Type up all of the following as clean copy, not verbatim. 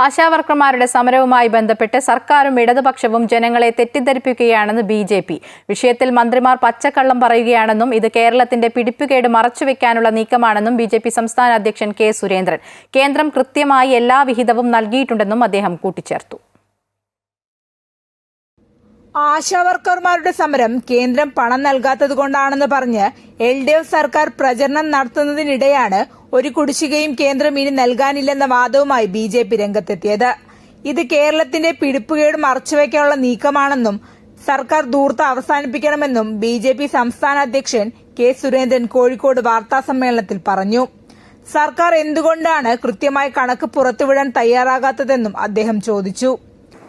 ആശാവർക്കർമാരുടെ സമരവുമായി ബന്ധപ്പെട്ട് സർക്കാരും ഇടതുപക്ഷവും ജനങ്ങളെ തെറ്റിദ്ധരിപ്പിക്കുകയാണെന്ന് ബി.ജെ.പി. വിഷയത്തിൽ മന്ത്രിമാർ പച്ചക്കള്ളം പറയുകയാണെന്നും ഇത് കേരളത്തിന്റെ പിടിപ്പുകേട് മറച്ചുവെക്കാനുള്ള നീക്കമാണെന്നും ബി.ജെ.പി. സംസ്ഥാന അധ്യക്ഷൻ കെ. സുരേന്ദ്രൻ. കേന്ദ്രം കൃത്യമായി എല്ലാ വിഹിതവും നൽകിയിട്ടുണ്ടെന്നും അദ്ദേഹം കൂട്ടിച്ചേർത്തു. ആശാവർക്കർമാരുടെ സമരം കേന്ദ്രം പണം നൽകാത്തതുകൊണ്ടാണെന്ന് പറഞ്ഞ് LDF സർക്കാർ പ്രചരണം നടത്തുന്നതിനിടെയാണ് ഒരു കുടിശ്ശികയും കേന്ദ്രം ഇനി നൽകാനില്ലെന്ന വാദവുമായി ബി.ജെ.പി. രംഗത്തെത്തിയത്. ഇത് കേരളത്തിന്റെ പിടിപ്പുകേട് മറച്ചുവെക്കാനുള്ള നീക്കമാണെന്നും സർക്കാർ ധൂർത്ത് അവസാനിപ്പിക്കണമെന്നും ബി.ജെ.പി. സംസ്ഥാന അധ്യക്ഷൻ കെ. സുരേന്ദ്രൻ കോഴിക്കോട് വാർത്താസമ്മേളനത്തിൽ പറഞ്ഞു. സർക്കാർ എന്തുകൊണ്ടാണ് കൃത്യമായ കണക്ക് പുറത്തുവിടാൻ തയ്യാറാകാത്തതെന്നും അദ്ദേഹം ചോദിച്ചു.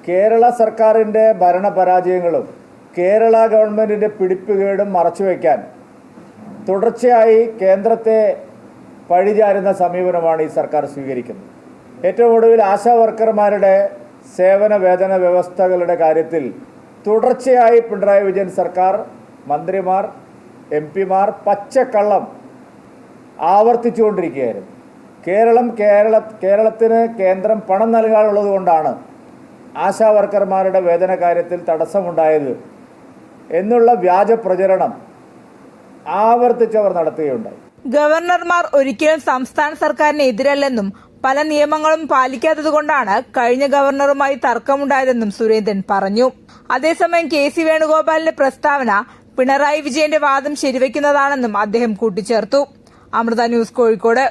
കേരള സർക്കാരിൻ്റെ ഭരണപരാജയങ്ങളും കേരള ഗവൺമെൻറ്റിൻ്റെ പിടിപ്പുകേടും മറച്ചുവെക്കാൻ തുടർച്ചയായി കേന്ദ്രത്തെ പഴിചാരുന്ന സമീപനമാണ് ഈ സർക്കാർ സ്വീകരിക്കുന്നത്. ഏറ്റവും ഒടുവിൽ ആശാവർക്കർമാരുടെ സേവന വേതന വ്യവസ്ഥകളുടെ കാര്യത്തിൽ തുടർച്ചയായി പിണറായി വിജയൻ സർക്കാർ, മന്ത്രിമാർ, MP-മാർ പച്ചക്കള്ളം ആവർത്തിച്ചുകൊണ്ടിരിക്കുകയായിരുന്നു. കേരളത്തിന് കേന്ദ്രം പണം നൽകാനുള്ളത് കൊണ്ടാണ് ആശാവർക്കർമാരുടെ വേതന കാര്യത്തിൽ തടസ്സമുണ്ടായത് എന്നുള്ള വ്യാജ പ്രചരണം ആവർത്തിച്ചവർ നടത്തുകയുണ്ടായി. ഗവർണർമാർ ഒരിക്കലും സംസ്ഥാന സർക്കാരിന് എതിരല്ലെന്നും പല നിയമങ്ങളും പാലിക്കാത്തതുകൊണ്ടാണ് കഴിഞ്ഞ ഗവർണറുമായി തർക്കമുണ്ടായതെന്നും സുരേന്ദ്രൻ പറഞ്ഞു. അതേസമയം KC വേണുഗോപാലിന്റെ പ്രസ്താവന പിണറായി വിജയന്റെ വാദം ശരിവെക്കുന്നതാണെന്നും അദ്ദേഹം കൂട്ടിച്ചേർത്തു. അമൃത ന്യൂസ്, കോഴിക്കോട്.